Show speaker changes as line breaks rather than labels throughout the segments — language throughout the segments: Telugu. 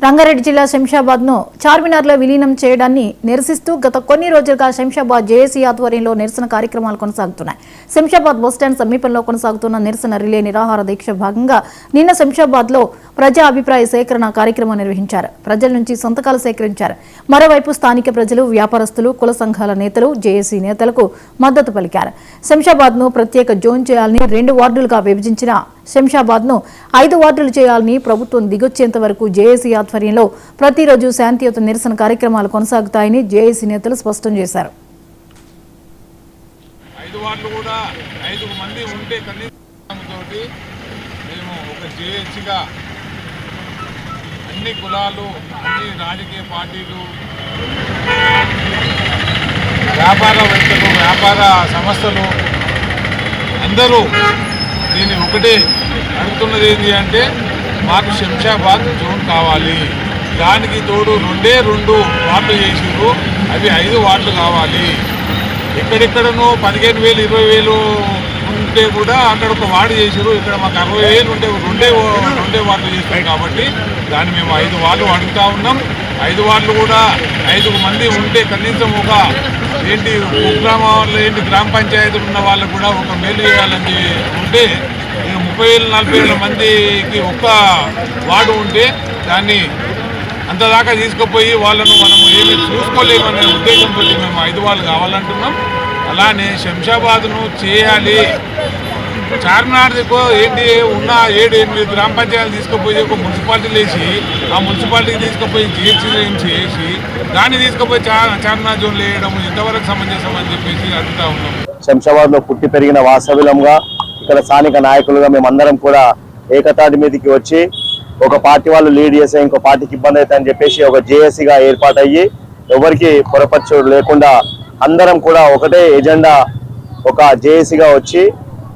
రంగారెడ్డి జిల్లా శంషాబాద్ను చార్మినార్లో విలీనం చేయడాన్ని నిరసిస్తూ గత కొన్ని రోజులుగా శంషాబాద్ జేఏసీ ఆధ్వర్యంలో నిరసన కార్యక్రమాలు కొనసాగుతున్నాయి. శంషాబాద్ బస్టాండ్ సమీపంలో కొనసాగుతున్న నిరసన రిలే నిరాహార దీక్ష భాగంగా నిన్న శంషాబాద్లో ప్రజా అభిప్రాయ సేకరణ కార్యక్రమం నిర్వహించారు. ప్రజల నుంచి సంతకాలు సేకరించారు. మరోవైపు స్థానిక ప్రజలు, వ్యాపారస్తులు, కుల సంఘాల నేతలు జేఏసీ నేతలకు మద్దతు పలికారు. శంషాబాద్ను ప్రత్యేక జోన్ చేయాలని 2 వార్డులుగా విభజించిన శంషాబాద్ను 5 వార్డులు చేయాలని ప్రభుత్వం దిగొచ్చేంత వరకు జేఏసీ ఆధ్వర్యంలో ప్రతిరోజు శాంతియుత నిరసన కార్యక్రమాలు కొనసాగుతాయని జేఏసీ నేతలు స్పష్టం చేశారు.
5 వార్డులు కూడా 5 మంది ఉంటే కనీసంతోటి మేము ఒక జేఏసీగా అన్ని కులాలు, అన్ని రాజకీయ పార్టీలు, వ్యాపారవేత్తలు, వ్యాపార సంస్థలు అందరూ దీన్ని ఒకటే అడుగుతున్నది ఏంటి అంటే మాకు శంషాబాద్ జోన్ కావాలి. దానికి తోడు 2 వార్డులు చేసిరు, అవి 5 వార్డులు కావాలి. ఎక్కడెక్కడనో 15,000 20,000 ఉంటే కూడా అక్కడ ఒక వార్డు చేసిరు. ఇక్కడ మాకు 60,000 ఉంటే 2 వార్డులు చేస్తాం కాబట్టి దాన్ని మేము 5 వార్డులు అడుగుతూ ఉన్నాం. 5 వార్డులు కూడా 5 మంది ఉంటే కనీసం ఒక కుగ్రామాల్లో గ్రామ పంచాయతీలు ఉన్న వాళ్ళకు కూడా ఒక మేలు చేయాలని ఉంటే 30,000 40,000 మందికి ఒక్క వార్డు ఉంటే దాన్ని అంతదాకా తీసుకుపోయి వాళ్ళను మనం ఏమి చూసుకోలేమనే ఉద్దేశంతో మేము 5 వార్డులు కావాలంటున్నాం. అలానే శంషాబాద్ను చేయాలి. చార్మినార్కు ఉన్న 7-8 గ్రామ పంచాయతీలు తీసుకుపోయి ఒక మున్సిపాలిటీలు వేసి ఆ మున్సిపాలిటీకి తీసుకుపోయి చేసి దాన్ని తీసుకుపోయి చార్మినార్ జోన్లు వేయడం ఎంతవరకు సమంజసం అని చెప్పేసి అడుగుతా ఉన్నాం.
శంషాబాద్లో పుట్టి పెరిగిన వాస్తవ్యులంగా ఇక్కడ స్థానిక నాయకులుగా మేమందరం కూడా ఏకతాటి మీదకి వచ్చి ఒక పార్టీ వాళ్ళు లీడ్ చేసే ఇంకో పార్టీకి ఇబ్బంది అవుతాయని చెప్పేసి ఒక జేఏసీగా ఏర్పాటయ్యి ఎవరికి పొరపచ్చు లేకుండా అందరం కూడా ఒకటే ఎజెండా, ఒక జేఏసీగా వచ్చి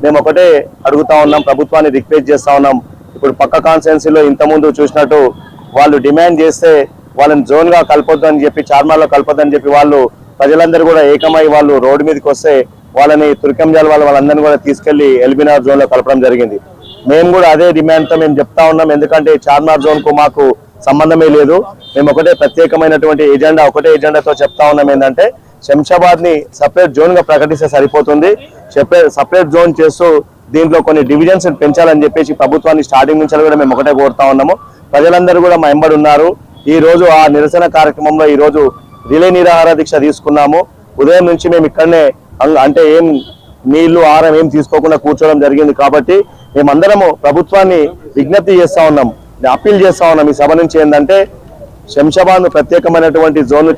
మేము ఒకటే అడుగుతా ఉన్నాం, ప్రభుత్వాన్ని రిక్వెస్ట్ చేస్తా ఉన్నాం. ఇప్పుడు పక్క కాన్స్టిట్యున్సీలో ఇంతకుముందు చూసినట్టు వాళ్ళు డిమాండ్ చేస్తే వాళ్ళని జోన్గా కలపొద్దు అని చెప్పి, చార్మినార్లో కలపొద్దు అని చెప్పి వాళ్ళు ప్రజలందరూ కూడా ఏకమై వాళ్ళు రోడ్డు మీదకి వస్తే వాళ్ళని తుర్కంజాల వాళ్ళందరినీ కూడా తీసుకెళ్లి ఎల్బీనగర్ జోన్లో కలపడం జరిగింది. మేము కూడా అదే డిమాండ్తో మేము చెప్తా ఉన్నాం. ఎందుకంటే చార్మినార్ జోన్కు మాకు సంబంధమే లేదు. మేము ఒకటే ప్రత్యేకమైనటువంటి ఎజెండా, ఒకటే ఎజెండాతో చెప్తా ఉన్నాం. ఏంటంటే శంషాబాద్ని సపరేట్ జోన్గా ప్రకటిస్తే సరిపోతుంది. సపరేట్ జోన్ చేస్తూ దీంట్లో కొన్ని డివిజన్స్ పెంచాలని చెప్పేసి ప్రభుత్వాన్ని స్టార్టింగ్ నుంచి కూడా మేము ఒకటే కోరుతా ఉన్నాము. ప్రజలందరూ కూడా మా వెంబడి ఉన్నారు. ఈ రోజు ఆ నిరసన కార్యక్రమంలో ఈ రోజు రిలే నిరాహార దీక్ష తీసుకున్నాము. ఉదయం నుంచి మేము ఇక్కడనే అంటే ఏం నీళ్లు ఆహారం ఏం తీసుకోకుండా కూర్చోవడం జరిగింది. కాబట్టి మేమందరము ప్రభుత్వాన్ని విజ్ఞప్తి చేస్తా ఉన్నాం, అప్పీల్ చేస్తా ఉన్నాం ఈ సభ నుంచి ఏంటంటే శంషాబాద్ను ప్రత్యేకమైనటువంటి జోన్లు